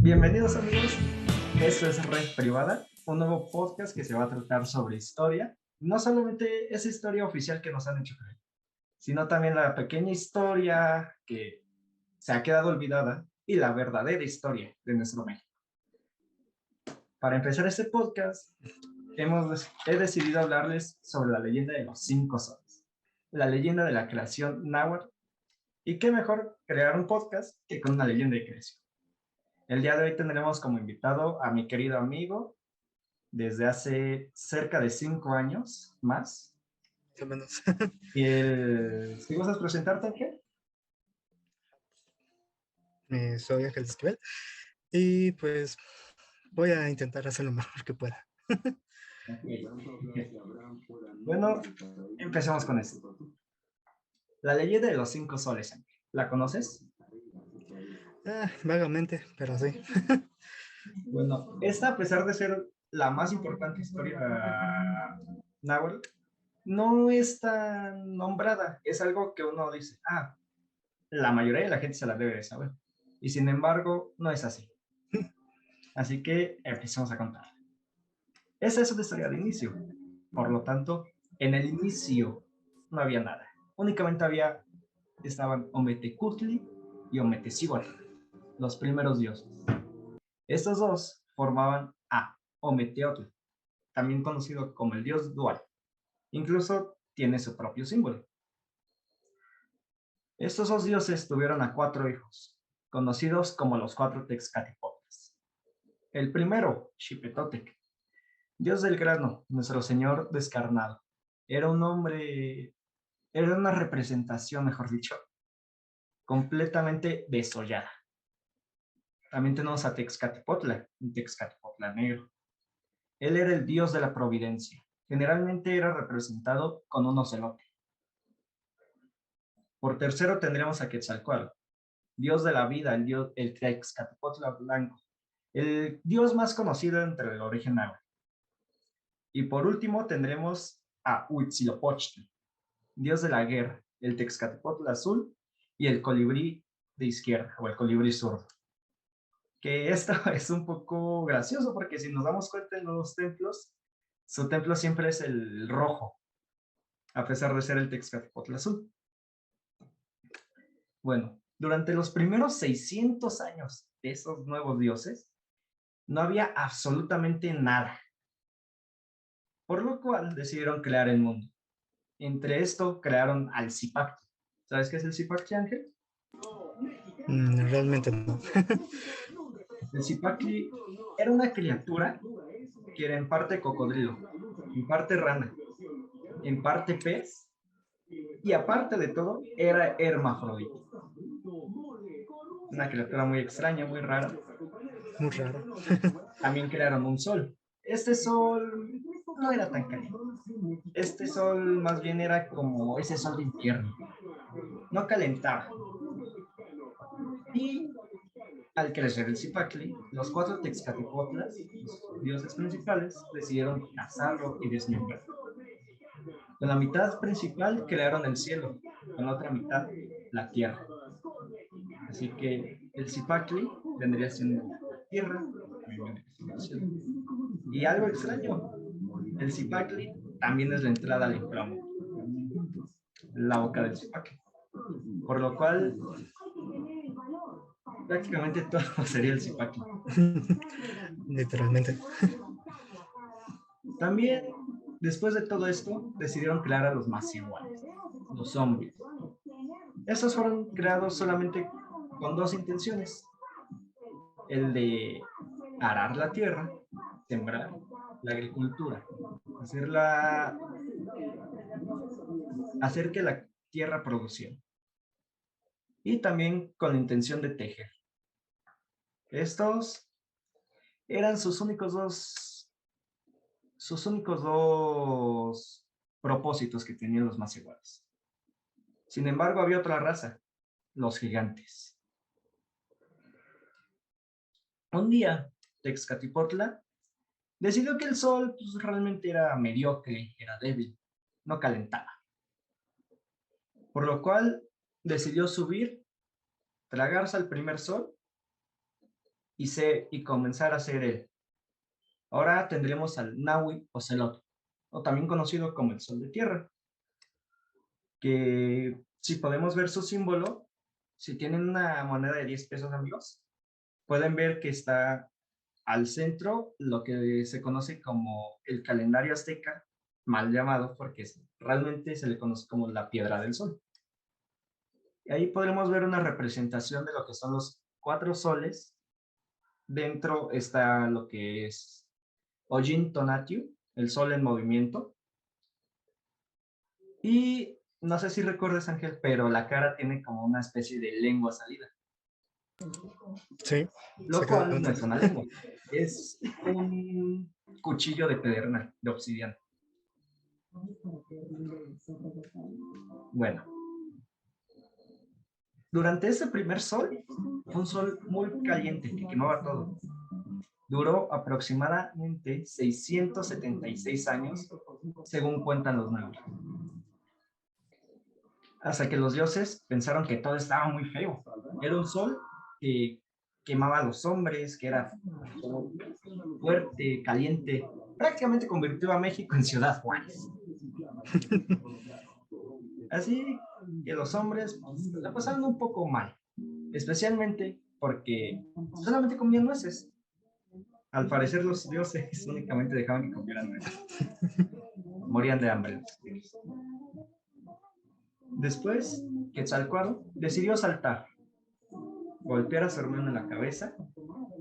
Bienvenidos amigos, esto es Red Privada, un nuevo podcast que se va a tratar sobre historia. No solamente esa historia oficial que nos han hecho creer, sino también la pequeña historia que se ha quedado olvidada y la verdadera historia de nuestro México. Para empezar este podcast, he decidido hablarles sobre la leyenda de los 5 soles, la leyenda de la creación náhuatl, y qué mejor crear un podcast que con una leyenda de creación. El día de hoy tendremos como invitado a mi querido amigo desde hace cerca de 5 años más. Más o menos. Y ¿sí gustas presentarte, Ángel? Soy Ángel Esquivel y pues voy a intentar hacer lo mejor que pueda. Okay. Bueno, empecemos con esto. La leyenda de los 5 soles, Ángel. ¿La conoces? Vagamente, pero sí. Bueno, esta, a pesar de ser la más importante historia náhuatl, no es tan nombrada. Es algo que uno dice, la mayoría de la gente se la debe de saber. Y sin embargo, no es así. Así que empecemos a contar. Esa es una historia de inicio. Por lo tanto, en el inicio no había nada. Únicamente estaban Ometecutli y Ometecihuatl, los primeros dioses. Estos dos formaban a Ometeotl, también conocido como el dios dual. Incluso tiene su propio símbolo. Estos dos dioses tuvieron a 4 hijos, conocidos como los 4 Texcatipotlas. El primero, Xipetotec, dios del grano, nuestro señor descarnado. Era un hombre, era una representación, mejor dicho, completamente desollada. También tenemos a Texcatipotla, un Texcatipotla negro. Él era el dios de la providencia. Generalmente era representado con un ocelote. Por tercero tendremos a Quetzalcóatl, dios de la vida, el Texcatipotla blanco, el dios más conocido entre el origen náhuatl. Y por último tendremos a Huitzilopochtli, dios de la guerra, el Texcatipotl azul y el colibrí de izquierda, o el colibrí zurdo. Que esto es un poco gracioso porque si nos damos cuenta en los templos, su templo siempre es el rojo, a pesar de ser el Texcatipotl azul. Bueno, durante los primeros 600 años de esos nuevos dioses, no había absolutamente nada, por lo cual decidieron crear el mundo. Entre esto crearon al Zipactli. ¿Sabes qué es el Zipactli, Ángel? Realmente no. El Zipactli era una criatura que era en parte cocodrilo, en parte rana, en parte pez, y aparte de todo, era hermafrodita. Una criatura muy extraña, muy rara. Muy raro. También crearon un sol. Este sol no era tan caliente. Este sol más bien era como ese sol de invierno. No calentaba. Y al crecer el Zipactli, los 4 Texcatipotlas, los dioses principales, decidieron cazarlo y desmembrarlo. Con la mitad principal crearon el cielo, con la otra mitad la tierra. Así que el Zipactli vendría siendo la tierra, también vendría siendo el cielo. Y algo extraño, el Zipactli también es la entrada al inframundo, la boca del Zipactli. Por lo cual, prácticamente todo sería el Zipactli. Literalmente. También, después de todo esto, decidieron crear a los más iguales, los zombies. Estos fueron creados solamente con dos intenciones: el de arar la tierra, sembrar la agricultura, hacer que la tierra produciera. Y también con la intención de tejer. Estos eran sus únicos dos propósitos que tenían los más iguales. Sin embargo, había otra raza, los gigantes. Un día, Texcatipotla decidió que el sol realmente era mediocre, era débil, no calentaba. Por lo cual decidió subir, tragarse al primer sol y comenzar a ser él. Ahora tendremos al Nahui Ocelot, o también conocido como el Sol de Tierra, que si podemos ver su símbolo, si tienen una moneda de 10 pesos, amigos, pueden ver que está al centro lo que se conoce como el calendario azteca, mal llamado porque realmente se le conoce como la piedra del sol. Y ahí podremos ver una representación de lo que son los 4 soles. Dentro está lo que es Ojin Tonatiuh, el sol en movimiento. Y no sé si recuerdas, Ángel, pero la cara tiene como una especie de lengua salida. Sí, Lo cual no exactamente. es una lengua, es un cuchillo de pedernal, de obsidiana. Bueno, durante ese primer sol, fue un sol muy caliente que quemaba todo. Duró aproximadamente 676 años, según cuentan los nuevos. Hasta que los dioses pensaron que todo estaba muy feo. Era un sol que quemaba a los hombres, que era fuerte, caliente. Prácticamente convirtió a México en Ciudad Juárez. Así que los hombres la pasaron un poco mal, especialmente porque solamente comían nueces. Al parecer los dioses únicamente dejaban que comieran nueces. Morían de hambre. Después, Quetzalcóatl decidió saltar, golpear a su hermano en la cabeza.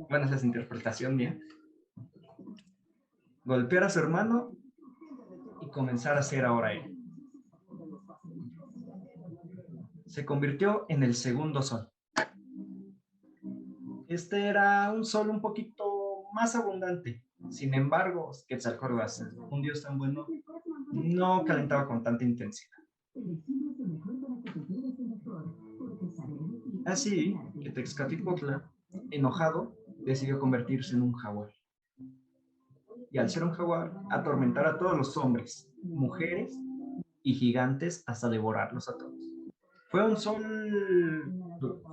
Bueno, esa es interpretación mía. Golpear a su hermano y comenzar a ser ahora él. Se convirtió en el segundo sol. Este era un sol un poquito más abundante. Sin embargo, Quetzalcóatl, un dios tan bueno, no calentaba con tanta intensidad. Así que Tezcatlipoca, enojado, decidió convertirse en un jaguar. Y al ser un jaguar, atormentar a todos los hombres, mujeres y gigantes hasta devorarlos a todos. Fue un sol,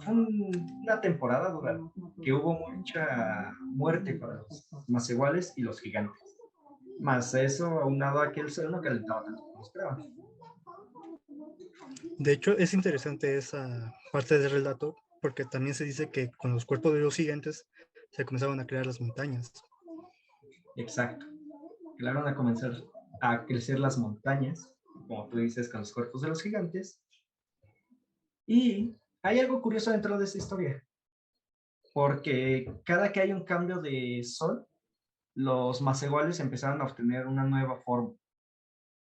fue una temporada dura, que hubo mucha muerte para los más iguales y los gigantes. Más eso, aunado a que el sol no calentaba tanto como esperaban. De hecho, es interesante esa parte del relato porque también se dice que con los cuerpos de los gigantes se comenzaban a crear las montañas. Exacto. Claro, a comenzar a crecer las montañas, como tú dices, con los cuerpos de los gigantes. Y hay algo curioso dentro de esta historia, porque cada que hay un cambio de sol, los más iguales empezaron a obtener una nueva forma,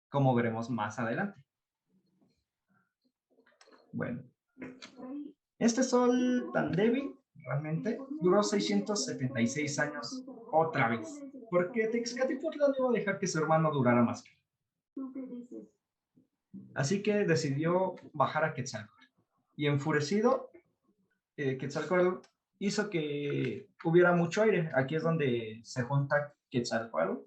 como veremos más adelante. Bueno, este sol tan débil realmente duró 676 años otra vez, porque Tezcatlipoca no iba a dejar que su hermano durara más. Así que decidió bajar a Quetzalcóatl. Y enfurecido, Quetzalcóatl hizo que hubiera mucho aire. Aquí es donde se junta Quetzalcóatl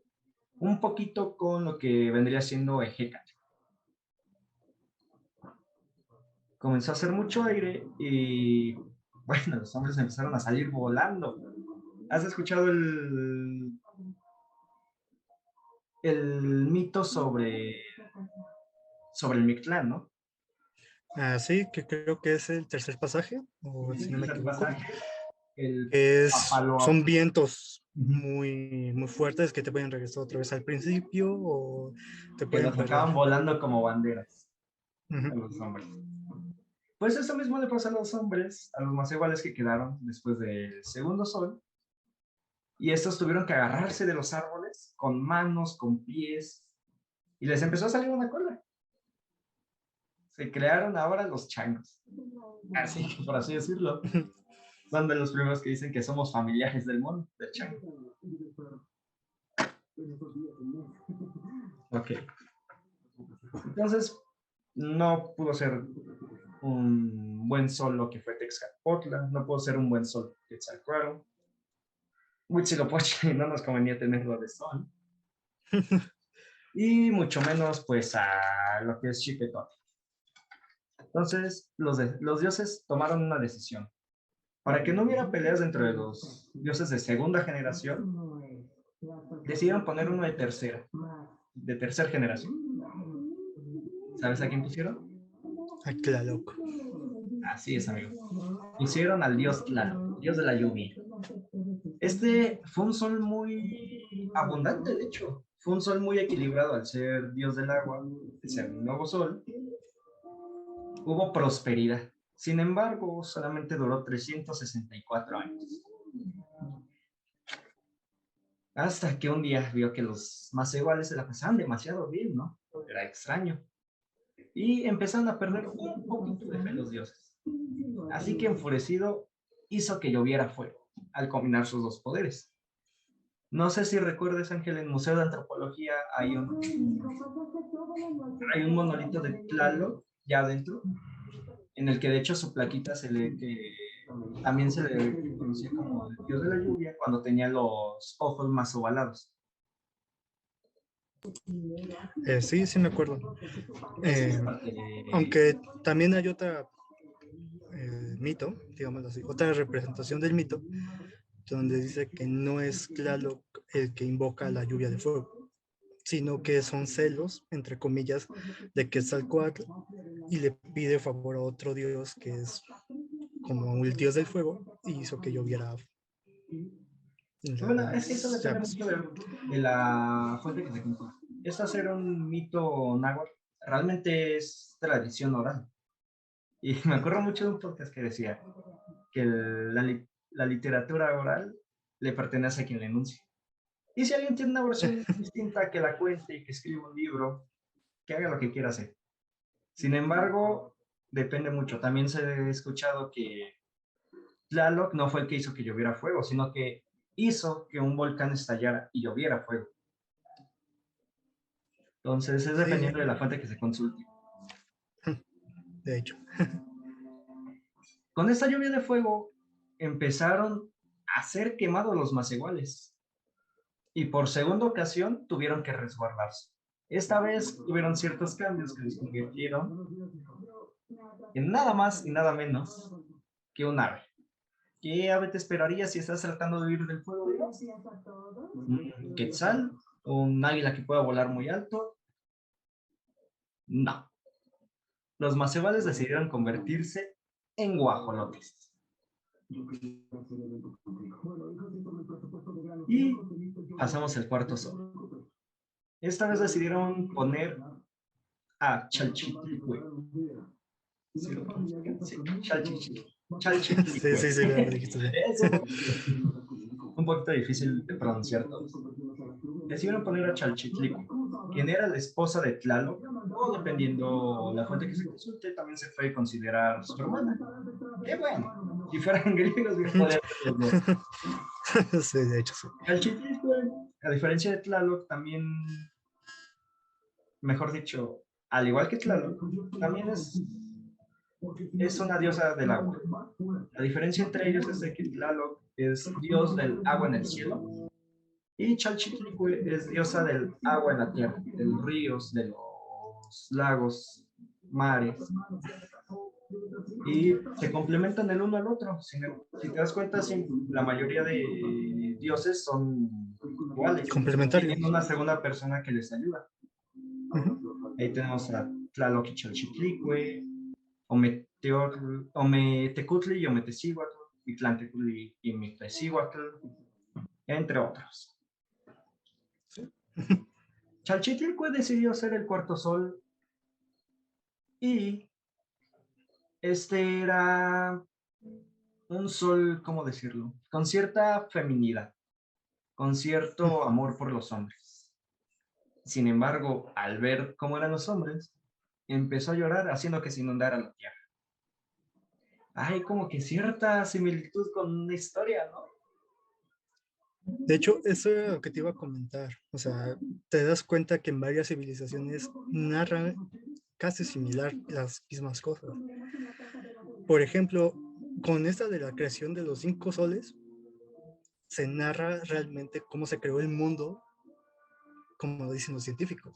un poquito con lo que vendría siendo Ejecatl. Comenzó a hacer mucho aire y, bueno, los hombres empezaron a salir volando. ¿Has escuchado el mito sobre el Mictlán, no? Sí, que creo que es el tercer pasaje, o si no me El equivoco. pasaje, el Son Papaloapan. vientos Uh-huh. muy fuertes que te pueden regresar otra vez al principio o te Que pueden los perder. sacaban volando como banderas a Uh-huh. los hombres. Pues eso mismo le pasó a los hombres, a los más iguales que quedaron después del segundo sol. Y estos tuvieron que agarrarse de los árboles con manos, con pies, y les empezó a salir una cola. Se crearon ahora los changos. Así que, por así decirlo, son de los primeros que dicen que somos familiares del mono, del chango. Ok. Entonces, no pudo ser un buen sol lo que fue Tezcatlipoca, no pudo ser un buen sol Quetzalcóatl. Huitzilopochtli no nos convenía tenerlo de sol. Y mucho menos, pues, a lo que es Xipetotl. Entonces, los dioses tomaron una decisión. Para que no hubiera peleas dentro de los dioses de segunda generación, decidieron poner uno de tercera generación. ¿Sabes a quién pusieron? Ah, claro. Así es, amigo. Pusieron al dios Tlaloc, dios de la lluvia. Este fue un sol muy abundante, de hecho. Fue un sol muy equilibrado al ser dios del agua, al ser un nuevo sol. Hubo prosperidad. Sin embargo, solamente duró 364 años. Hasta que un día vio que los más iguales se la pasaban demasiado bien, ¿no? Era extraño. Y empezaron a perder un poquito de fe los dioses. Así que enfurecido hizo que lloviera fuego al combinar sus dos poderes. No sé si recuerdas, Ángel, en el Museo de Antropología hay un monolito de Tlaloc ya adentro, en el que de hecho su plaquita se lee que también se le conocía como el dios de la lluvia cuando tenía los ojos más ovalados. Sí, sí me acuerdo. Esa es parte de... Aunque también hay otra mito, digamos así, otra representación del mito, donde dice que no es Tlaloc el que invoca la lluvia de fuego, sino que son celos, entre comillas, de Quetzalcóatl y le pide favor a otro dios que es como el dios del fuego y hizo que lloviera Bueno, es que eso las depende llamas. mucho de la fuente que se consume. Esto hacer un mito náhuatl realmente es tradición oral. Y me acuerdo mucho de un podcast que decía que la literatura oral le pertenece a quien la enuncia. Y si alguien tiene una versión distinta, que la cuente y que escriba un libro, que haga lo que quiera hacer. Sin embargo, depende mucho. También se ha escuchado que Tlaloc no fue el que hizo que lloviera fuego, sino que hizo que un volcán estallara y lloviera fuego. Entonces, es Sí, dependiendo de la fuente que se consulte. de hecho. Con esta lluvia de fuego empezaron a ser quemados los masiguales y por segunda ocasión tuvieron que resguardarse. Esta vez tuvieron ciertos cambios que les convirtieron en nada más y nada menos que un ave. ¿Qué ave te esperarías si estás tratando de huir del fuego, digamos? ¿Un quetzal? ¿Un águila que pueda volar muy alto? No. Los macebales decidieron convertirse en guajolotes. Y pasamos al cuarto sol. Esta vez decidieron poner a Chalchitlicue. ¿Sí lo pronuncian? Sí, Sí, Chalchitlicue. sí, sí, me dijiste bien. Es un poquito difícil de pronunciar todos. Decidieron poner a Chalchitlicue, quien era la esposa de Tlaloc, o dependiendo la fuente que se consulte, también se puede considerar su hermana. Qué bueno, si fueran griegos, bien podrían ser los dos. Sí, de hecho, sí. Chalchitlicue, a diferencia de Tlaloc, también, mejor dicho, al igual que Tlaloc, también es una diosa del agua. La diferencia entre ellos es de que Tlaloc es dios del agua en el cielo y Chalchitlicue es diosa del agua en la tierra, de los ríos, de los lagos, mares. Y se complementan el uno al otro. Si te das cuenta, la mayoría de dioses son iguales. Tienen Complementarios. una segunda persona que les ayuda. Ahí tenemos a Tlaloc y Chalchitlicue, Ometecutli y Ometecihuatl, Mitlantecutli y Mictecihuatl, entre otros. Chalchitlicue decidió ser el cuarto sol y este era un sol, ¿cómo decirlo? Con cierta feminidad, con cierto amor por los hombres. Sin embargo, al ver cómo eran los hombres, empezó a llorar haciendo que se inundara la tierra. Hay como que cierta similitud con una historia, ¿no? De hecho, eso era lo que te iba a comentar. O sea, te das cuenta que en varias civilizaciones narran casi similar las mismas cosas. Por ejemplo, con esta de la creación de los 5 soles, se narra realmente cómo se creó el mundo, como dicen los científicos.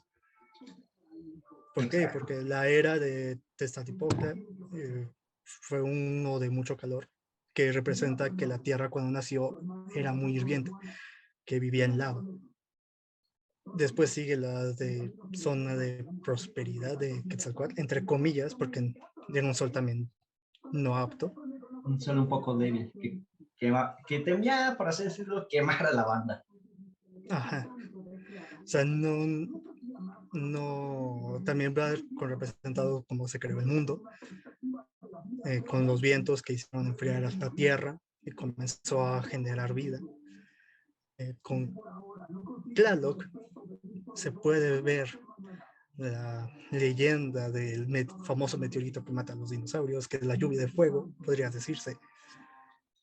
¿Por qué? Exacto. Porque la era de Tezcatlipoca fue uno de mucho calor, que representa que la Tierra cuando nació era muy hirviente, que vivía en lava. Después sigue la de zona de prosperidad de Quetzalcóatl, entre comillas, porque era un sol también no apto. Solo un poco débil, que temía, por así decirlo, quemar a la banda. Ajá. O sea, también va con representado cómo se creó el mundo, con los vientos que hicieron enfriar a la Tierra y comenzó a generar vida. Con Tlaloc se puede ver la leyenda del famoso meteorito que mata a los dinosaurios, que es la lluvia de fuego, podría decirse,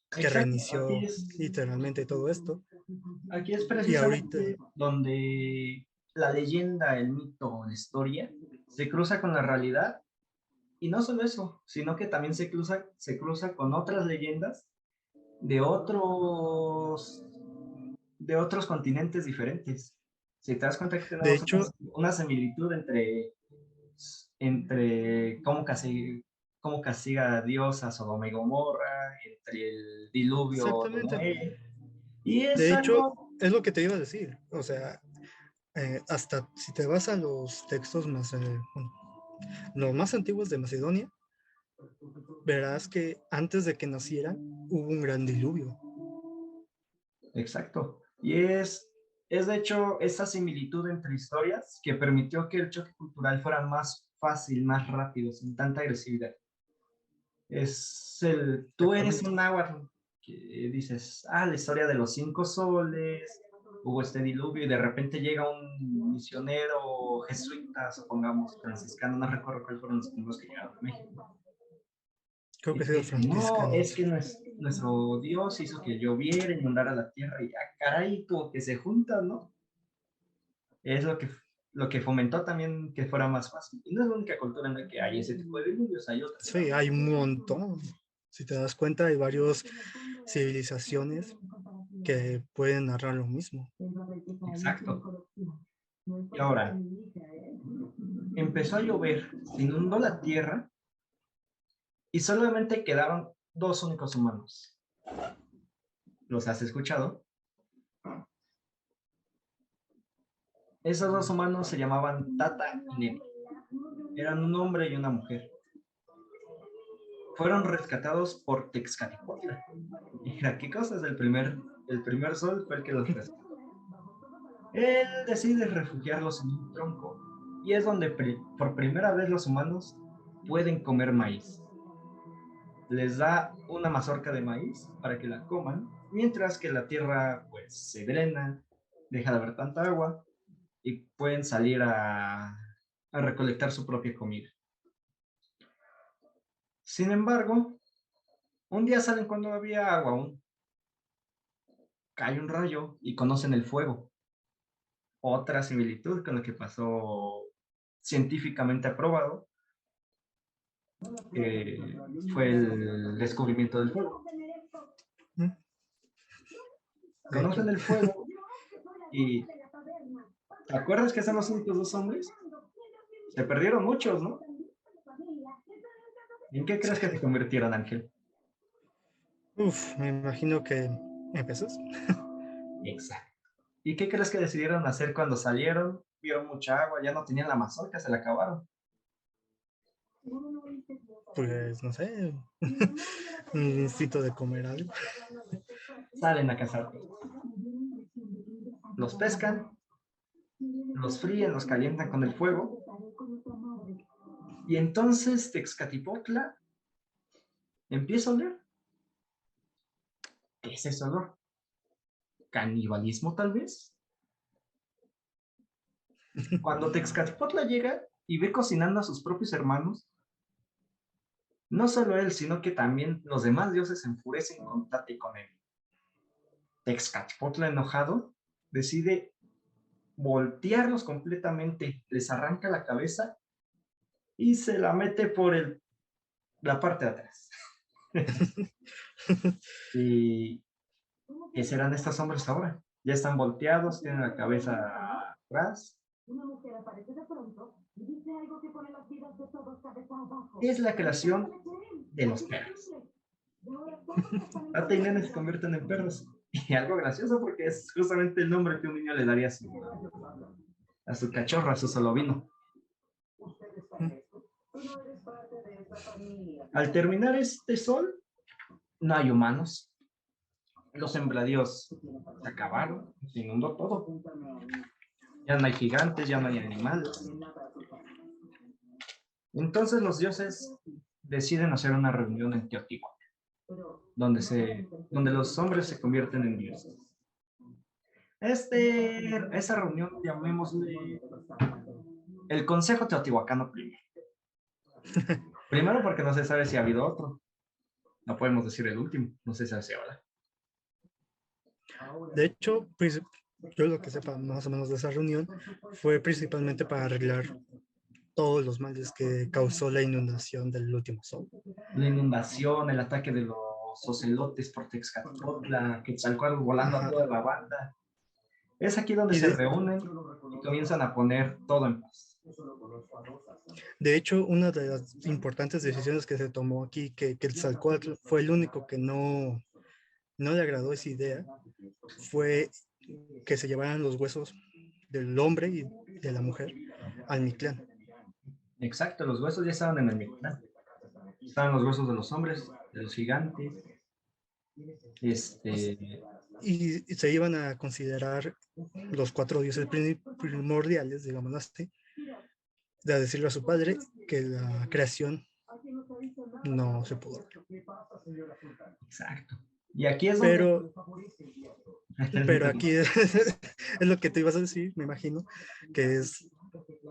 que Exacto, reinició literalmente todo esto. aquí es Y ahorita, precisamente donde la leyenda, el mito, la historia se cruza con la realidad. Y no solo eso, sino que también se cruza con otras leyendas de otros continentes diferentes. Si te das cuenta que de tenemos hecho, una similitud entre cómo castiga a Dios a Sodoma y Gomorra, entre el diluvio de exactamente, Noé, y es de hecho, algo es lo que te iba a decir. O sea, hasta si te vas a los textos más, los más antiguos de Macedonia, verás que antes de que nacieran hubo un gran diluvio. exacto. Y es de hecho esa similitud entre historias que permitió que el choque cultural fuera más fácil, más rápido, sin tanta agresividad. Tú eres Exactamente. un náhuatl que dices, la historia de los 5 soles, hubo este diluvio y de repente llega un misionero jesuita, supongamos, franciscano, no recuerdo cuáles fueron los primeros que llegaron a México. Creo Y que te ha sido dice, no, es franciscanos. que nuestro Dios hizo que lloviera, inundara la tierra y caray, como que se juntan, ¿no? Es lo que fomentó también que fuera más fácil. Y no es la única cultura en la que hay ese tipo de diluvios, hay otras. Sí, hay un montón. Si te das cuenta, hay varias civilizaciones que pueden narrar lo mismo. Exacto. Y ahora, empezó a llover, se inundó la tierra y solamente quedaron 2 únicos humanos. ¿Los has escuchado? Esos 2 humanos se llamaban Tata y Nemi. Eran un hombre y una mujer. Fueron rescatados por Texcatipotla. Mira, qué cosas, el primer sol fue el que los rescató. Él decide refugiarlos en un tronco y es donde por primera vez los humanos pueden comer maíz. Les da una mazorca de maíz para que la coman, mientras que la tierra pues se drena, deja de haber tanta agua y pueden salir a recolectar su propia comida. Sin embargo, un día salen cuando había agua aún. Cae un rayo y conocen el fuego. Otra similitud con lo que pasó científicamente aprobado, fue el descubrimiento del fuego. De hecho, Conocen el fuego y ¿te acuerdas que son los únicos 2 hombres? Se perdieron muchos, ¿no? ¿En qué crees que se convirtieron, Ángel? me imagino que empezás. Exacto. ¿Y qué crees que decidieron hacer cuando salieron? Vieron mucha agua, ya no tenían la mazorca, se la acabaron. Pues no sé, un instinto de comer algo. Salen a cazar. Los pescan, los fríen, los calientan con el fuego. Y entonces Texcatipotla empieza a oler. ¿Qué es ese olor? ¿Canibalismo tal vez? Cuando Texcatipotla llega y ve cocinando a sus propios hermanos, no solo él, sino que también los demás dioses se enfurecen con Tata y con él. Texcatipotla, enojado, decide voltearlos completamente, les arranca la cabeza y se la mete por la parte de atrás. ¿Y qué serán estos hombres ahora? Ya están volteados, tienen la cabeza atrás. Es la creación de los perros. Ata y Nene se convierten en perros. Y algo gracioso porque es justamente el nombre que un niño le daría a su cachorro, a su solovino. Al terminar este sol, no hay humanos. Los sembradíos se acabaron, se inundó todo. Ya no hay gigantes, ya no hay animales. Entonces los dioses deciden hacer una reunión en Teotihuacán, donde los hombres se convierten en dioses. Esa reunión, llamémosle el Consejo Teotihuacano primero. Primero porque no se sabe si ha habido otro. No podemos decir el último, no se sabe si ahora. De hecho, pues, yo lo que sepa más o menos de esa reunión fue principalmente para arreglar todos los males que causó la inundación del último sol. La inundación, el ataque de los ocelotes por Texcatotla, Quetzalcóatl volando a toda la banda. Es aquí donde se reúnen y comienzan a poner todo en paz. De hecho, una de las importantes decisiones que se tomó aquí, que Quetzalcóatl fue el único que no le agradó esa idea, fue que se llevaran los huesos del hombre y de la mujer al Mictlán. Exacto, los huesos ya estaban en el Mictlán. Estaban los huesos de los hombres, de los gigantes. Y se iban a considerar los 4 dioses primordiales, digamos así, de decirle a su padre que la creación no se pudo. Exacto. Y aquí es donde... Pero aquí es lo que te ibas a decir, me imagino, que es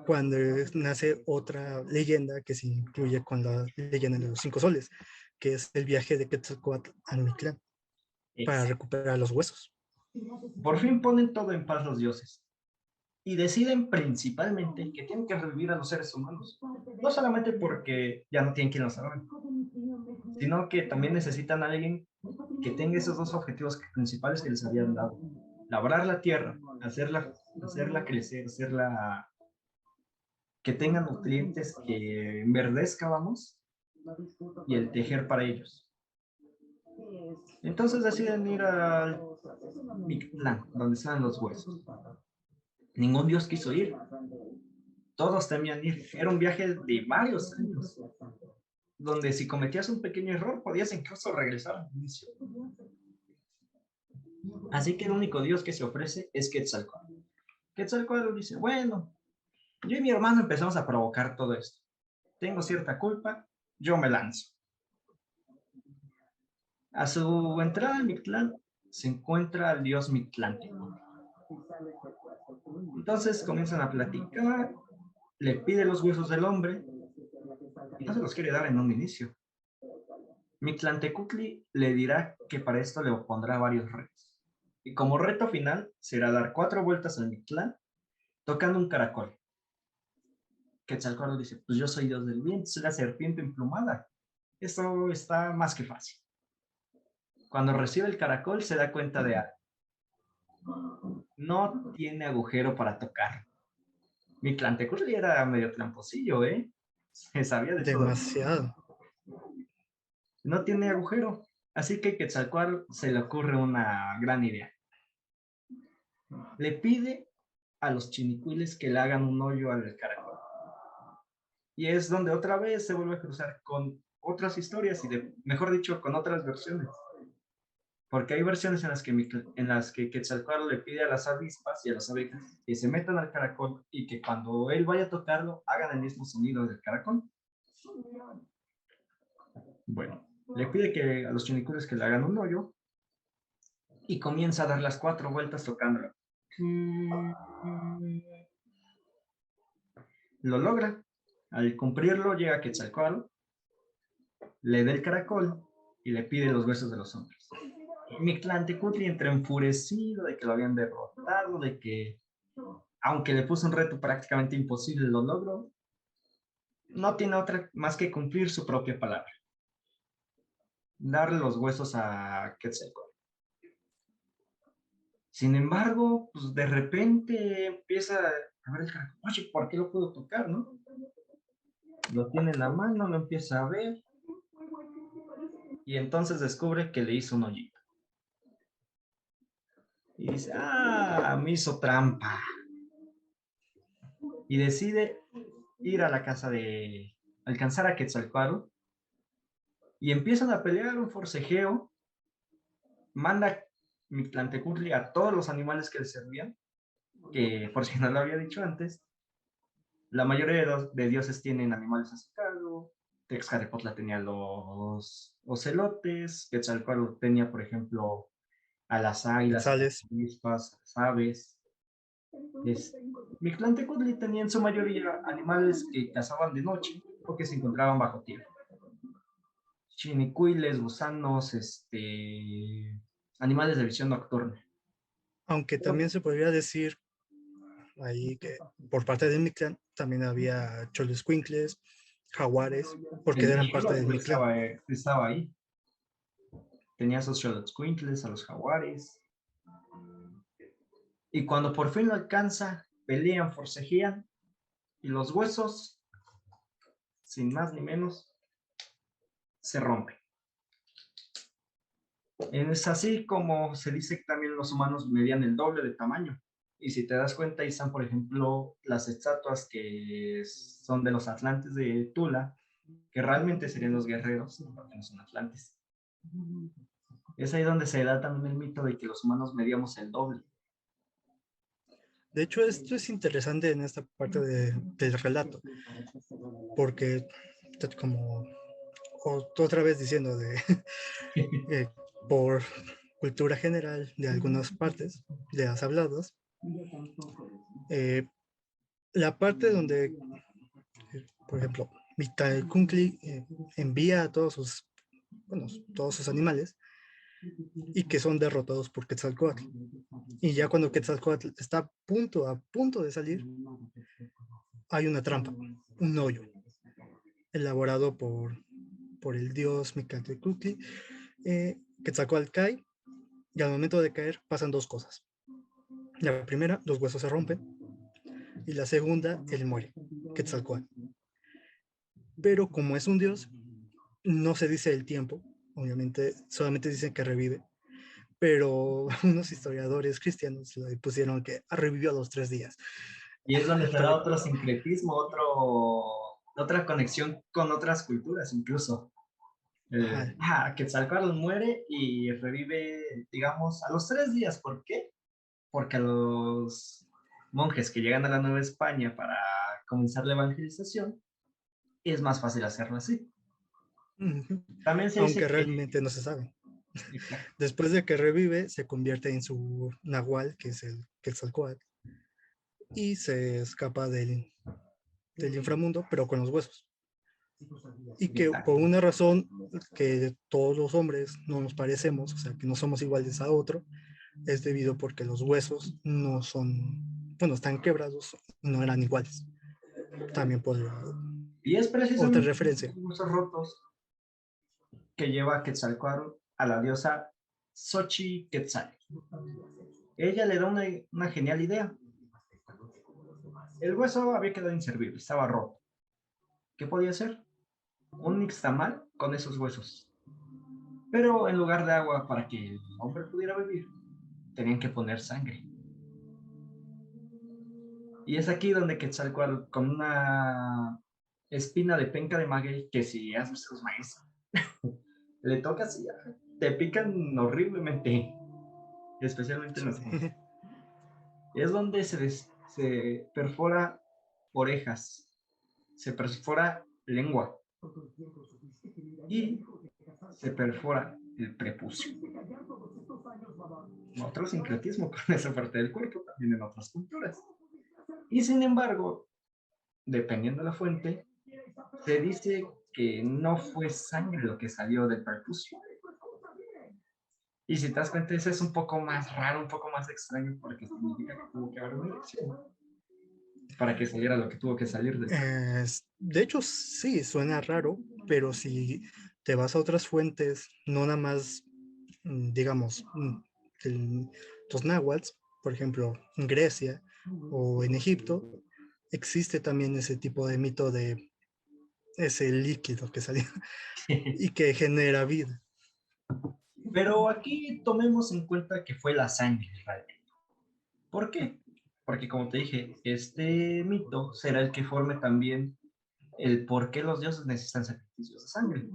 cuando nace otra leyenda que se incluye con la leyenda de los 5 soles, que es el viaje de Quetzalcóatl al Mictlán para recuperar los huesos. Por fin ponen todo en paz los dioses y deciden principalmente que tienen que revivir a los seres humanos, no solamente porque ya no tienen quien los salve, sino que también necesitan a alguien que tenga esos dos objetivos principales que les habían dado: labrar la tierra, hacerla crecer, hacerla que tenga nutrientes, que enverdezca, vamos, y el tejer para ellos. Entonces deciden ir al Mictlán, donde están los huesos. Ningún dios quiso ir. Todos temían ir. Era un viaje de varios años, donde si cometías un pequeño error podías incluso regresar al inicio. Así que el único dios que se ofrece es Quetzalcóatl. Quetzalcóatl dice: bueno, yo y mi hermano empezamos a provocar todo esto. Tengo cierta culpa, yo me lanzo. A su entrada al Mictlán se encuentra el dios Mictlantecutli. Entonces comienzan a platicar, le pide los huesos del hombre y no se los quiere dar en un inicio. Mictlantecutli le dirá que para esto le opondrá varios retos. Y como reto final será dar 4 vueltas al Mictlán tocando un caracol. Quetzalcóatl dice: pues yo soy dios del viento, soy la serpiente emplumada. Eso está más que fácil. Cuando recibe el caracol se da cuenta de algo. No tiene agujero para tocar. Mictlantecutli era medio tramposillo, ¿eh? Se sabía de demasiado. Todo. No tiene agujero. Así que Quetzalcóatl se le ocurre una gran idea. Le pide a los chinicuiles que le hagan un hoyo al caracol. Y es donde otra vez se vuelve a cruzar con otras historias y, mejor dicho, con otras versiones. Porque hay versiones en las que Quetzalcóatl le pide a las avispas y a las abejas que se metan al caracol y que cuando él vaya a tocarlo hagan el mismo sonido del caracol. Bueno, le pide a los chinicuiles que le hagan un hoyo y comienza a dar las 4 vueltas tocándolo. Lo logra. Al cumplirlo llega Quetzalcóatl, le da el caracol y le pide los huesos de los hombres. Mictlantecutli entra enfurecido de que lo habían derrotado, de que aunque le puso un reto prácticamente imposible, lo logró. No tiene otra más que cumplir su propia palabra: darle los huesos a Quetzalcóatl. Sin embargo, pues de repente empieza a ver el caracol. Oye, ¿por qué lo puedo tocar, no? Lo tiene en la mano, lo empieza a ver. y entonces descubre que le hizo un hoyito. Y dice, ah, me hizo trampa. Y decide ir a la casa de alcanzar a Quetzalcóatl y empiezan a pelear un forcejeo. Manda Mictlantecutli a todos los animales que le servían, que por si no lo había dicho antes, la mayoría de dioses tienen animales a su cargo. Texcarepotla tenía los ocelotes, Quetzalcóatl tenía, por ejemplo, a las águilas, a las Quetzales. avispas, a las aves. Mictlantecutli tenía en su mayoría animales que cazaban de noche o que se encontraban bajo tierra. Chinicuiles, gusanos, animales de visión nocturna. Aunque también se podría decir ahí que por parte del Mictlán también había Xoloscuincles, jaguares, porque El eran parte del Xochitl Mictlán. estaba ahí. Tenía a sus Xoloitzcuintles, a los jaguares. Y cuando por fin lo alcanza, pelean, forcejean, y los huesos, sin más ni menos, se rompen. Es así como se dice que también los humanos medían el doble de tamaño. Y si te das cuenta, ahí están, por ejemplo, las estatuas que son de los atlantes de Tula, que realmente serían los guerreros, porque no son atlantes. Es ahí donde se da también el mito de que los humanos medíamos el doble. De hecho, esto es interesante en esta parte del relato, porque como otra vez diciendo eh, por cultura general de algunas partes de las habladas, eh, la parte donde, por ejemplo, Mictalcuncli envía a todos sus animales y que son derrotados por Quetzalcóatl. Y ya cuando Quetzalcóatl está a punto de salir, hay una trampa, un hoyo, elaborado por el dios Mictalcuhtli. Quetzalcóatl cae y al momento de caer pasan dos cosas. La primera, los huesos se rompen, y la segunda, él muere, Quetzalcóatl. Pero como es un dios, no se dice el tiempo, obviamente solamente dicen que revive, pero unos historiadores cristianos le pusieron que revivió a los 3 días. Y es donde se da Para, otro sincretismo, otra conexión con otras culturas incluso. ajá, Quetzalcóatl muere y revive, digamos, a los 3 días. ¿Por qué? Porque a los monjes que llegan a la Nueva España para comenzar la evangelización, es más fácil hacerlo así. También se dice aunque que, realmente no se sabe. exacto, Después de que revive, se convierte en su nahual, que es el Quetzalcóatl, y se escapa del inframundo, pero con los huesos. Y que por exacto. una razón que todos los hombres no nos parecemos, o sea, que no somos iguales a otro, es debido porque los huesos no son, bueno, están quebrados, no eran iguales. También por Y es otra precisamente referencia. los huesos rotos que lleva a Quetzalcóatl a la diosa Xochiquetzal. Ella le da una genial idea. El hueso había quedado inservible, estaba roto. ¿Qué podía hacer? Un nixtamal con esos huesos. Pero en lugar de agua para que el hombre pudiera beber, tenían que poner sangre. Y es aquí donde Quetzalcóatl, con una espina de penca de maguey, que si has visto los maíz, le tocas y te pican horriblemente, especialmente en las manos. Es donde se perfora orejas, se perfora lengua y se perfora el prepucio. Otro sincretismo con esa parte del cuerpo también en otras culturas. Y sin embargo, dependiendo de la fuente, se dice que no fue sangre lo que salió del prepucio. Y si te das cuenta, eso es un poco más raro, un poco más extraño, porque significa que tuvo que haber una elección para que saliera lo que tuvo que salir del prepucio. De hecho, sí, suena raro, pero si te vas a otras fuentes, no nada más, digamos, los náhuatl, por ejemplo, en Grecia o en Egipto, existe también ese tipo de mito de ese líquido que sale y que genera vida. Pero aquí tomemos en cuenta que fue la sangre realmente. ¿Por qué? Porque como te dije, este mito será el que forme también el por qué los dioses necesitan sacrificios de sangre.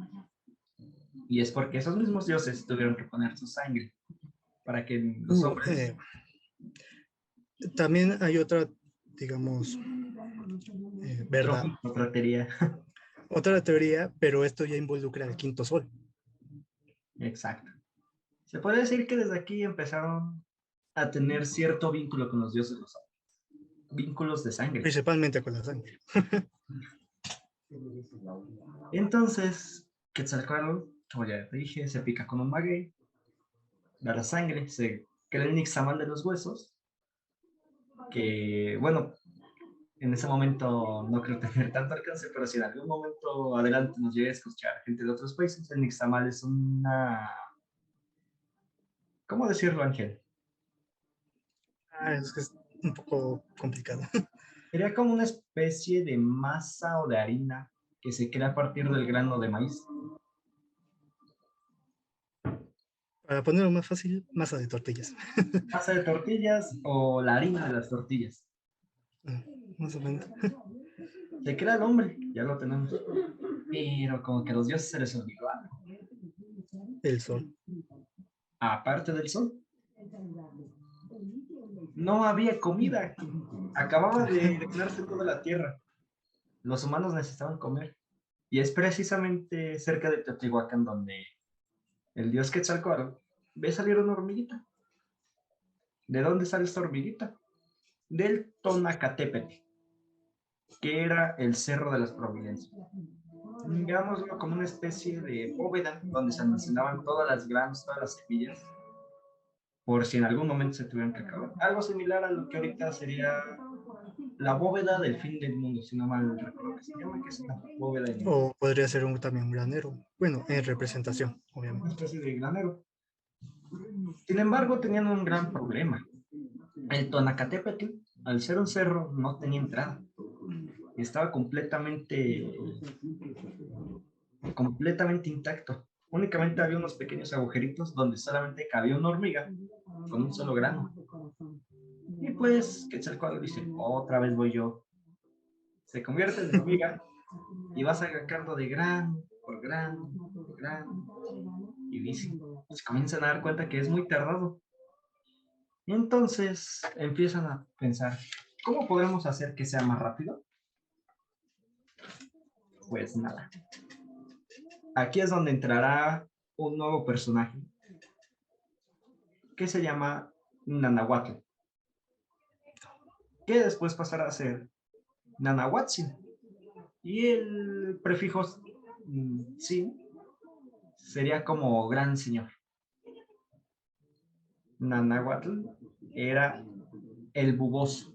Y es porque esos mismos dioses tuvieron que poner su sangre para que los Uh, hombres... eh, También hay otra, digamos, verdad, Otra teoría. otra teoría, pero esto ya involucra al quinto sol, Exacto. Se puede decir que desde aquí empezaron a tener cierto vínculo con los dioses los hombres. Vínculos de sangre. principalmente con la sangre. Entonces, Quetzalcóatl, como ya te dije, se pica con un maguey, da la sangre, se crea el nixtamal de los huesos, que, bueno, en ese momento no creo tener tanto alcance, pero si en algún momento adelante nos llega a escuchar gente de otros países, el nixtamal es una... ¿Cómo decirlo, Ángel? Es que es un poco complicado. Sería como una especie de masa o de harina que se crea a partir del grano de maíz. Para ponerlo más fácil, masa de tortillas. Masa de tortillas o la harina de las tortillas. Más o menos. Se crea el hombre, ya lo tenemos. Pero como que a los dioses se les olvidó algo. El sol. Aparte del sol, no había comida. Acababa de llenarse toda la tierra. Los humanos necesitaban comer. Y es precisamente cerca de Teotihuacán donde el dios Quetzalcóatl ve salir una hormiguita. ¿De dónde sale esta hormiguita? Del Tonacatépetl, que era el Cerro de las Providencias. Digámoslo como una especie de bóveda donde se almacenaban todas las granos, todas las semillas, por si en algún momento se tuvieran que acabar. Algo similar a lo que ahorita sería la bóveda del fin del mundo, si no mal recuerdo que se llama, que es una bóveda en O podría ser también un granero. Bueno, en representación, una obviamente. especie de granero. Sin embargo, tenían un gran problema. El Tonacatépetl, al ser un cerro, no tenía entrada. Estaba completamente intacto. Únicamente había unos pequeños agujeritos donde solamente cabía una hormiga con un solo grano. Y pues Quetzalcóatl dice, otra vez voy yo. Se convierte en hormiga y va sacando de grano por grano por grano. Y dice, se comienzan a dar cuenta que es muy tardado. Y entonces empiezan a pensar, ¿cómo podemos hacer que sea más rápido? Pues nada. Aquí es donde entrará un nuevo personaje que se llama Nanahuatl, que después pasará a ser Nanahuatzin. Y el prefijo sin sería como gran señor. Nanahuatl era el buboso,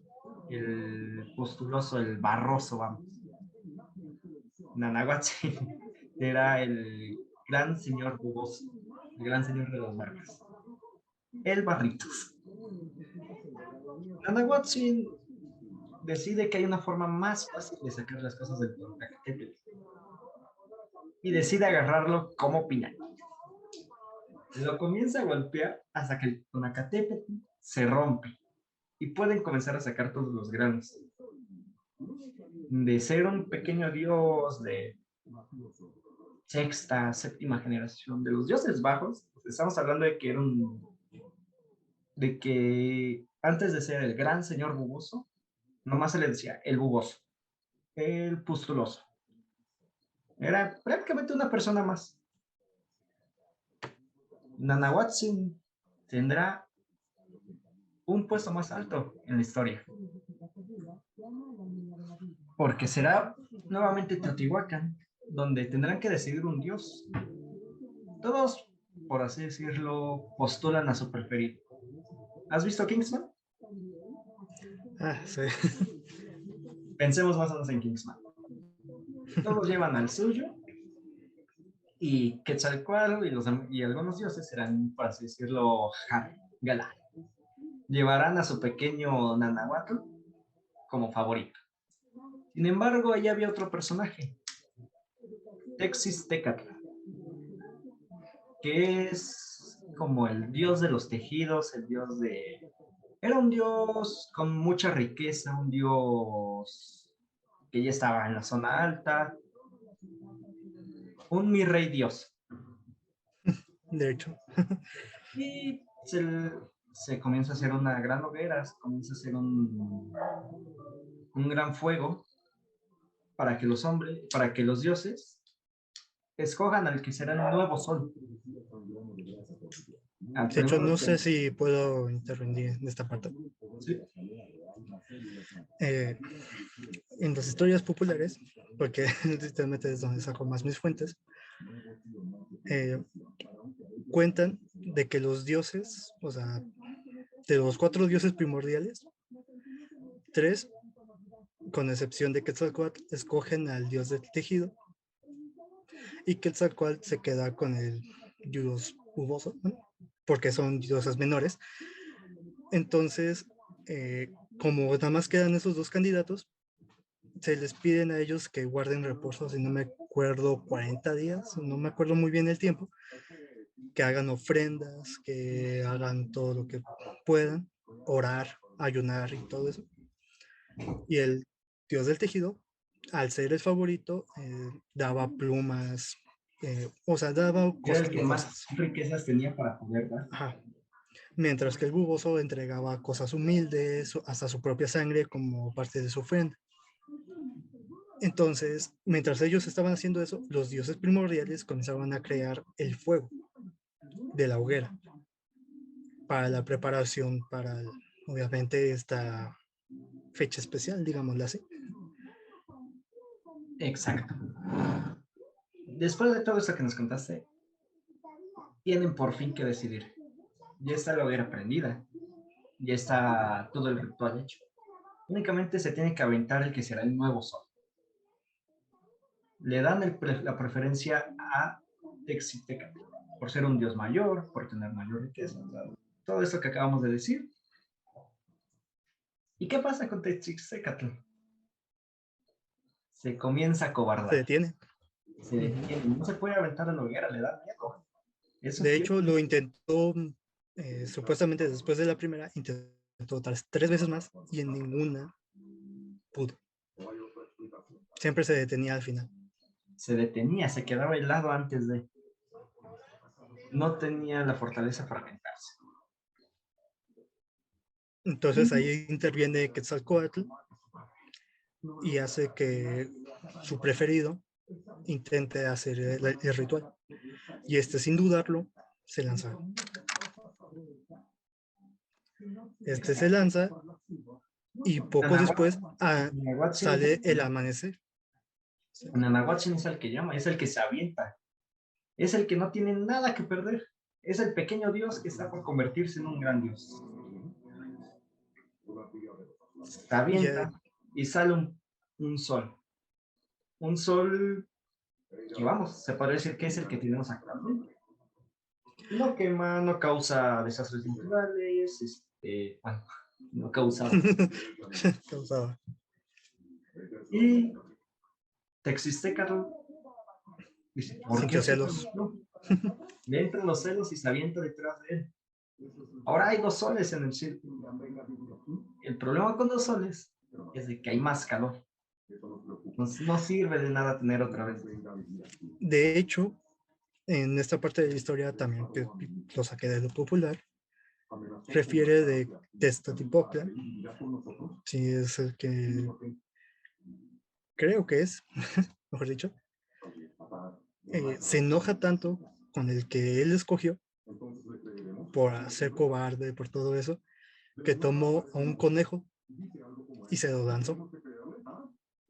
el postuloso, el barroso, vamos. Nanahuatzin era el gran señor buboso, el gran señor de los barcos. El Barritos. Nanahuatzin decide que hay una forma más fácil de sacar las cosas del Tonacatépetl y decide agarrarlo como piña. Lo comienza a golpear hasta que el Tonacatépetl se rompe y pueden comenzar a sacar todos los granos. De ser un pequeño dios de sexta, séptima generación de los dioses bajos, estamos hablando de que de que antes de ser el gran señor buboso, nomás se le decía el buboso, el pustuloso. Era prácticamente una persona más. Nanahuatzin tendrá un puesto más alto en la historia, porque será nuevamente Teotihuacán, donde tendrán que decidir un dios. Todos, por así decirlo, postulan a su preferido. ¿Has visto Kingsman? Sí. Pensemos más o menos en Kingsman. Todos llevan al suyo y Quetzalcóatl y algunos dioses serán, por así decirlo, galán. Llevarán a su pequeño Nanahuatl como favorito. Sin embargo, ahí había otro personaje, Texis Tecatl, que es como el dios de los tejidos, el dios de... Era un dios con mucha riqueza, un dios que ya estaba en la zona alta, un mi rey dios. De hecho, Y se comienza a hacer una gran hoguera, se comienza a hacer un gran fuego para que los hombres, para que los dioses escojan al que será el nuevo sol. Al de hecho, primero no sé que... si puedo intervenir en esta parte. Sí. Eh, en las historias populares, porque literalmente es donde saco más mis fuentes, cuentan de que los dioses, o sea, de los 4 dioses primordiales, 3, con excepción de Quetzalcóatl, escogen al dios del tejido y Quetzalcóatl se queda con el dios Uboso, ¿no? Porque son diosas menores. Entonces, como nada más quedan esos 2 candidatos, se les piden a ellos que guarden reposo, si no me acuerdo, 40 días, no me acuerdo muy bien el tiempo, que hagan ofrendas, que hagan todo lo que puedan, orar, ayunar y todo eso. Y el dios del tejido, al ser el favorito, daba plumas, o sea, daba Era cosas el que más lujosas. riquezas tenía para poder dar. Ajá. Mientras que el buboso entregaba cosas humildes, hasta su propia sangre como parte de su ofrenda. Entonces, mientras ellos estaban haciendo eso, los dioses primordiales comenzaban a crear el fuego de la hoguera para la preparación para, obviamente, esta fecha especial, digámoslo así. Exacto. Después de todo eso que nos contaste, tienen por fin que decidir. Ya está la hoguera prendida, ya está todo el ritual hecho. Únicamente se tiene que aventar el que será el nuevo sol. Le dan la preferencia a Texitecatl por ser un dios mayor, por tener mayor riqueza, todo eso que acabamos de decir. ¿Y qué pasa con Texitecatl? Se comienza a Se cobardar, detiene. se detiene, no se puede aventar a la hoguera, le da miedo. Es un De tío. hecho, lo intentó, supuestamente después de la primera, intentó otras 3 veces más y en ninguna pudo. Siempre se detenía al final. Se detenía, se quedaba helado antes de... No tenía la fortaleza para aventarse. Entonces ahí interviene Quetzalcóatl y hace que su preferido intente hacer el ritual. Y este, sin dudarlo, se lanza. Este se lanza y poco después sale el amanecer. Nanahuatzin es el que llama, es el que se avienta, es el que no tiene nada que perder, es el pequeño dios que está por convertirse en un gran dios. Se avienta y sale un sol. Un sol que, vamos, se puede decir que es el que tenemos actualmente. No quema, no causa desastres naturales, bueno, no causaba. Causaba. Y Texistecatl dice, ¿por qué Sintió se celos. avientó? Le entran los celos y se avienta detrás de él. Ahora hay 2 soles en el círculo. El problema con 2 soles es de que hay más calor. No sirve de nada tener otra vez. De hecho, en esta parte de la historia también, que lo saqué de lo popular, refiere de Tezcatlipoca, si es el que creo que es, mejor dicho, se enoja tanto con el que él escogió por ser cobarde, por todo eso, que tomó a un conejo y se lo lanzó.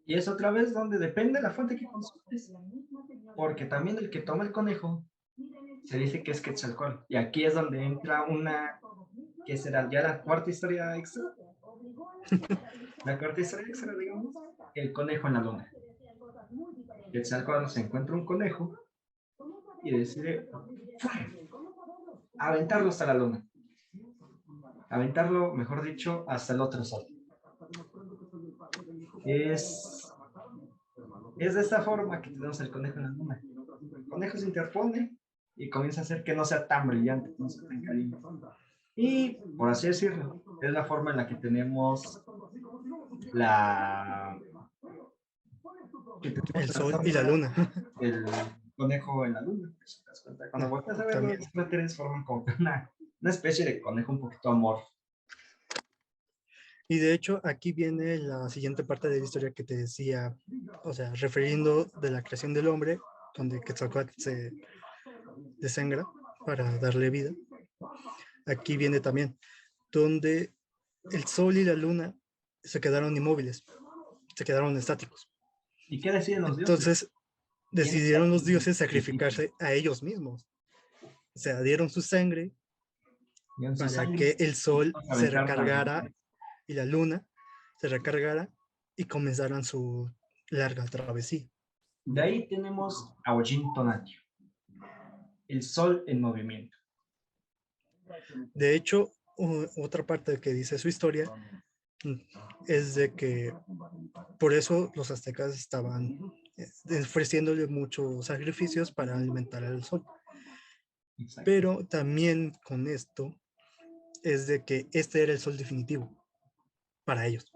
Y es otra vez donde depende la fuente que consultes. Porque también el que toma el conejo se dice que es Quetzalcóatl. Y aquí es donde entra una, que será ya la cuarta historia extra. La cuarta historia extra, digamos, el conejo en la luna. Quetzalcóatl se encuentra un conejo y decide aventarlo hasta la luna. Aventarlo, mejor dicho, hasta el otro sol. Es de esta forma que tenemos el conejo en la luna. El conejo se interpone y comienza a hacer que no sea tan brillante, no sea tan caliente. Y, por así decirlo, es la forma en la que tenemos la... que tenemos El la sol y la sombra luna. del conejo en la luna. Pues, te das cuenta, cuando volteas a ver También. los cráteres forman como una especie de conejo un poquito amorfo. Y de hecho, aquí viene la siguiente parte de la historia que te decía, o sea, refiriendo de la creación del hombre, donde Quetzalcóatl se desangra para darle vida. Aquí viene también, donde el sol y la luna se quedaron inmóviles, se quedaron estáticos. ¿Y qué deciden los dioses? Entonces ¿Quién decidieron los dioses sacrificarse a ellos mismos. O sea, dieron su sangre dieron su para sangre? que el sol Nos se aventaron al recargara mar. y la luna se recargara y comenzaran su larga travesía. De ahí tenemos a Ojin Tonatiuh, el sol en movimiento. De hecho, otra parte que dice su historia es de que por eso los aztecas estaban ofreciéndole muchos sacrificios para alimentar al sol. Exacto. Pero también con esto es de que este era el sol definitivo para ellos.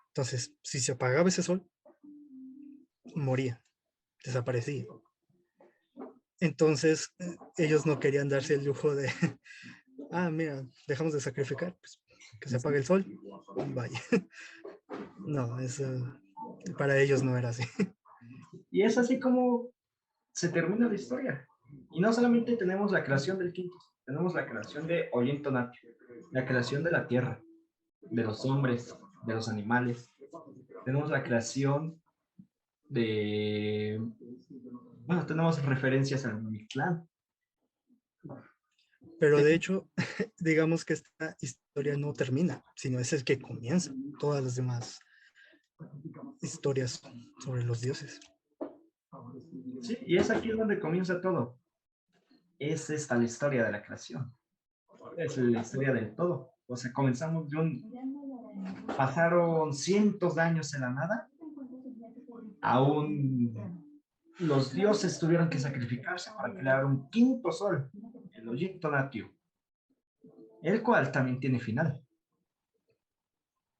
Entonces, si se apagaba ese sol, moría, desaparecía. Entonces, ellos no querían darse el lujo de, mira, dejamos de sacrificar, pues que se apague el sol, vaya. No, eso para ellos no era así. Y es así como se termina la historia. Y no solamente tenemos la creación del quinto, tenemos la creación de Ojin Tonatiuh, la creación de la tierra, de los hombres, de los animales. Tenemos la creación de... Bueno, tenemos referencias al Mictlán. Pero de hecho, digamos que esta historia no termina, sino es el que comienza todas las demás historias sobre los dioses. Sí, y es aquí donde comienza todo. Es esta la historia de la creación. Es la historia del todo. O sea, comenzamos de un... Pasaron cientos de años en la nada. Aún los dioses tuvieron que sacrificarse para crear un quinto sol, el Ojin Tonatiuh, el cual también tiene final.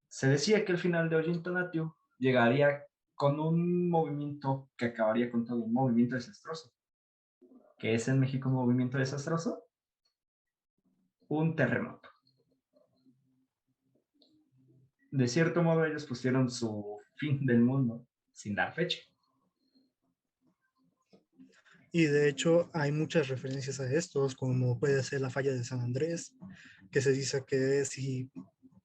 Se decía que el final de Ojin Tonatiuh llegaría con un movimiento que acabaría con todo, un movimiento desastroso. ¿Qué es en México un movimiento desastroso? Un terremoto. De cierto modo, ellos pusieron su fin del mundo sin dar fecha. Y de hecho hay muchas referencias a estos, como puede ser la falla de San Andrés, que se dice que si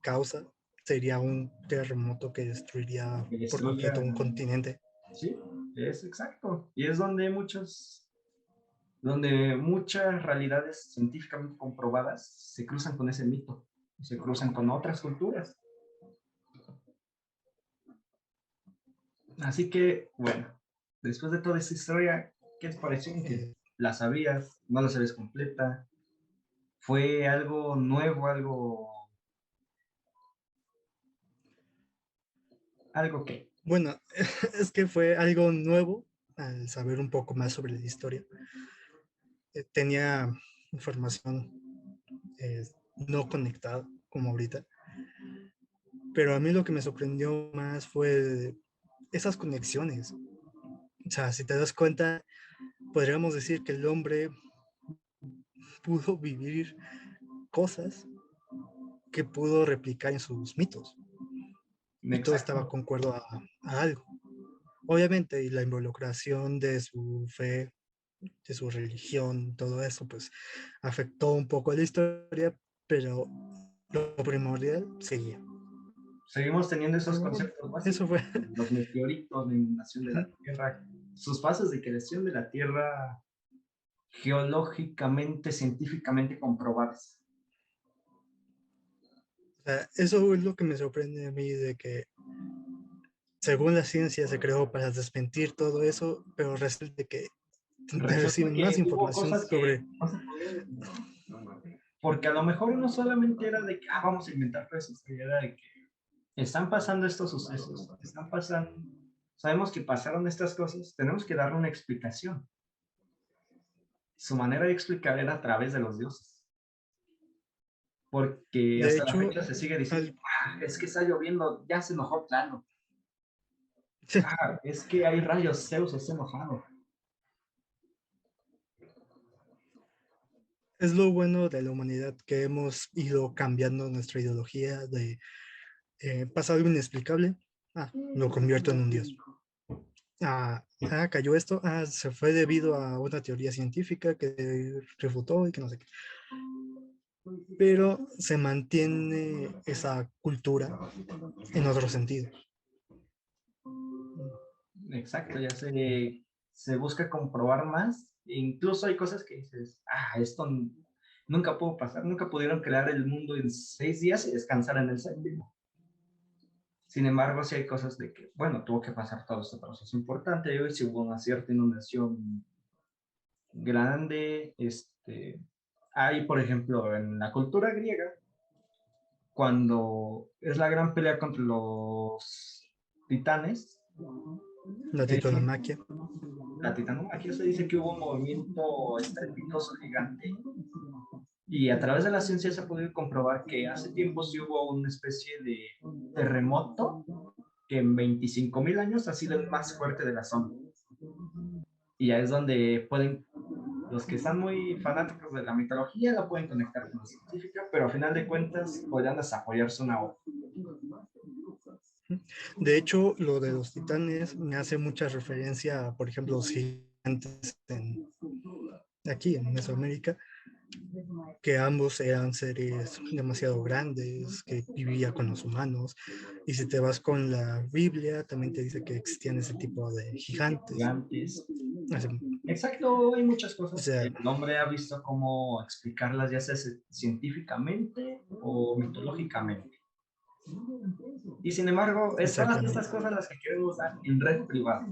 causa sería un terremoto que destruiría Que por destruya. completo un continente. Sí, es exacto. Y es donde muchas realidades científicamente comprobadas se cruzan con ese mito, se cruzan con otras culturas. Así que, bueno, después de toda esta historia, ¿qué te pareció? ¿Que Eh, la sabías? ¿No la sabías completa? ¿Fue algo nuevo, algo que? bueno, es que fue algo nuevo al saber un poco más sobre la historia. Tenía información eh, no conectada como ahorita, pero a mí lo que me sorprendió más fue esas conexiones. O sea, si te das cuenta, podríamos decir que el hombre pudo vivir cosas que pudo replicar en sus mitos y todo estaba Exacto. concuerdo a algo. Obviamente, y la involucración de su fe, de su religión, todo eso, pues afectó un poco a la historia, pero lo primordial seguía. Seguimos teniendo esos Pero bueno, conceptos eso básicos, fue. los meteoritos, la inundación de la Tierra, sus fases de creación de la Tierra geológicamente, científicamente comprobadas. O sea, eso es lo que me sorprende a mí de que según la ciencia se creó para desmentir todo eso, pero resulta que Resulta reciben más que hubo información cosas que sobre no se podían, porque a lo mejor no solamente era de que vamos a inventar cosas, era de que están pasando estos sucesos, están pasando, sabemos que pasaron estas cosas, tenemos que darle una explicación. su manera de explicar era a través de los dioses. Porque De hasta la hecho, fecha se sigue diciendo, al- es que está lloviendo, ya se enojó Plano. Es que hay rayos, Zeus está enojado. es lo bueno de la humanidad que hemos ido cambiando nuestra ideología de pasa algo inexplicable, lo convierto en un dios. Cayó esto, se fue debido a una teoría científica que refutó y que no sé qué. Pero se mantiene esa cultura en otro sentido. Exacto, se busca comprobar más. E incluso hay cosas que dices, esto nunca pudo pasar, nunca pudieron crear el mundo en 6 días y descansar en el séptimo. Sin embargo, sí hay cosas de que, bueno, tuvo que pasar todo este proceso importante. Hoy sí hubo una cierta inundación grande. Hay, por ejemplo, en la cultura griega, cuando es la gran pelea contra los titanes, La se dice, titanomaquia. la titanomaquia, se dice que hubo un movimiento estrepitoso gigante. Y a través de la ciencia se ha podido comprobar que hace tiempo sí hubo una especie de terremoto que en 25.000 años ha sido el más fuerte de la zona. Y ya es donde los que están muy fanáticos de la mitología la pueden conectar con la científica, pero a final de cuentas podrían desapoyarse una otra. De hecho, lo de los titanes me hace mucha referencia, por ejemplo, los gigantes aquí en Mesoamérica, que ambos eran seres demasiado grandes, que vivían con los humanos. Y si te vas con la Biblia, también te dice que existían ese tipo de gigantes. Gigantes. Así, Exacto, hay muchas o cosas que sea, el hombre ha visto cómo explicarlas, ya sea científicamente o mitológicamente. Y sin embargo, es todas estas exactamente. cosas las que queremos dar en red privada.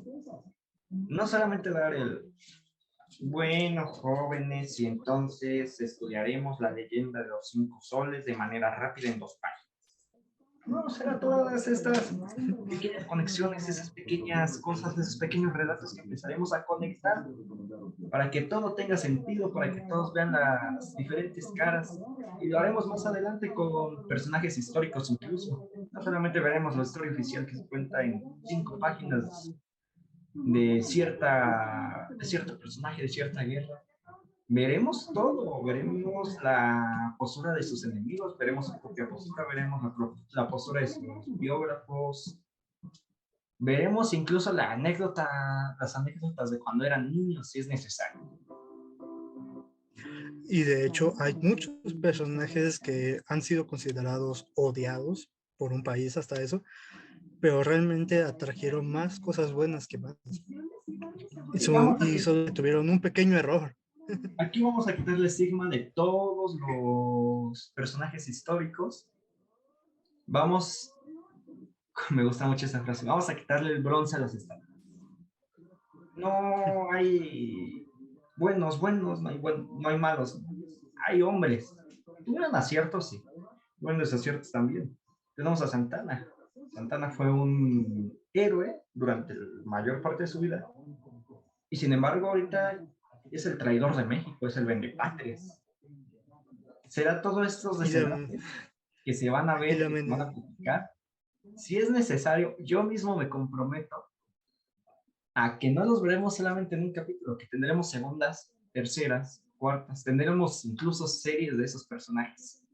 No solamente dar bueno, jóvenes, y entonces estudiaremos la leyenda de los 5 soles de manera rápida en 2 páginas. No, será todas estas pequeñas conexiones, esas pequeñas cosas, esos pequeños relatos que empezaremos a conectar para que todo tenga sentido, para que todos vean las diferentes caras. Y lo haremos más adelante con personajes históricos incluso. No solamente veremos la historia oficial que se cuenta en 5 páginas de cierto personaje, de cierta guerra. Veremos todo, veremos la postura de sus enemigos, veremos su propia postura, veremos la postura de sus biógrafos, veremos incluso las anécdotas de cuando eran niños, si es necesario. Y de hecho, hay muchos personajes que han sido considerados odiados por un país hasta eso, pero realmente atrajeron más cosas buenas que malas. Y solo tuvieron un pequeño error. Aquí vamos a quitarle el estigma de todos los personajes históricos. Vamos, me gusta mucho esa frase, vamos a quitarle el bronce a los estatuas. No hay buenos, no hay malos. Hay hombres. Tuvieron aciertos, sí. Buenos aciertos también. Tenemos a Santana. Santana fue un héroe durante la mayor parte de su vida. Y sin embargo, ahorita es el traidor de México, es el vendepatrias. Será todos estos Y la, desenlaces que se van a y ver, la que se van a men- publicar. Si es necesario, yo mismo me comprometo a que no los veremos solamente en un capítulo, que tendremos segundas, terceras, cuartas, tendremos incluso series de esos personajes.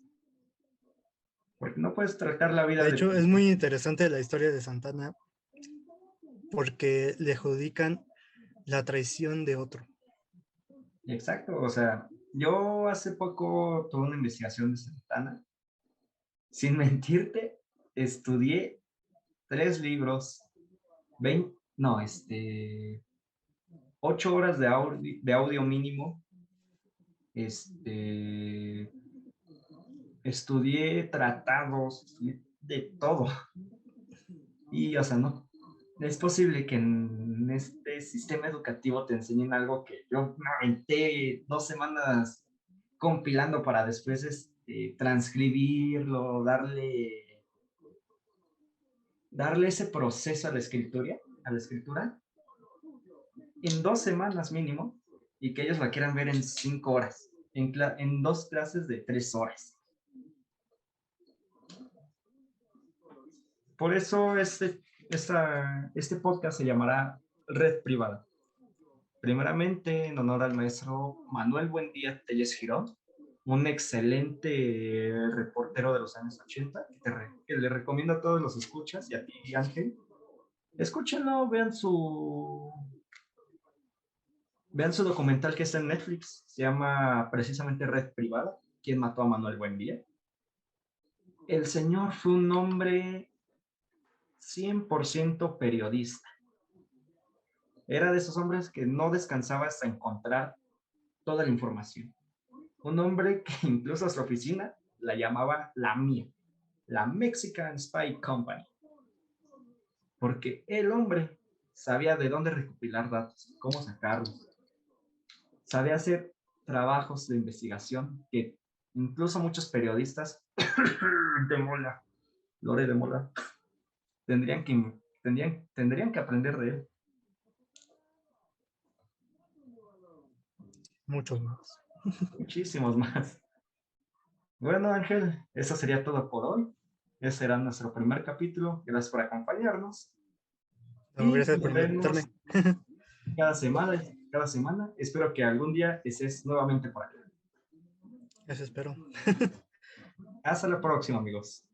Porque no puedes tratar la vida de de... hecho, es muy interesante la historia de Santana porque le adjudican la traición de otro. Exacto, o sea, yo hace poco tuve una investigación de Santana. Sin mentirte, estudié 3 libros, 20, no, 8 horas de audio mínimo. Estudié tratados, estudié de todo. Y, o sea, no es posible que en este sistema educativo te enseñen algo que yo me aventé 2 semanas compilando para después transcribirlo, darle ese proceso a la escritura en 2 semanas mínimo. y que ellos la quieran ver en 5 horas, en 2 clases de 3 horas. Por eso este podcast se llamará Red Privada. Primeramente, en honor al maestro Manuel Buendía Telles Girón, un excelente reportero de los años 80, que le recomiendo a todos los escuchas y a ti, Ángel. Escúchenlo, vean su documental que está en Netflix. Se llama precisamente Red Privada, ¿Quién mató a Manuel Buendía? El señor fue un hombre 100% periodista. Era de esos hombres que no descansaba hasta encontrar toda la información. Un hombre que incluso a su oficina la llamaba la mía, la Mexican Spy Company, porque el hombre sabía de dónde recopilar datos, cómo sacarlos, sabía hacer trabajos de investigación que incluso muchos periodistas de Mola, Lore de Mola, tendrían que aprender de él. Muchos más. Muchísimos más. Bueno, Ángel, eso sería todo por hoy. Ese será nuestro primer capítulo. Gracias por acompañarnos. No, Y gracias por nos vemos invitarme. cada semana. Espero que algún día estés nuevamente por acá. Eso espero. Hasta la próxima, amigos.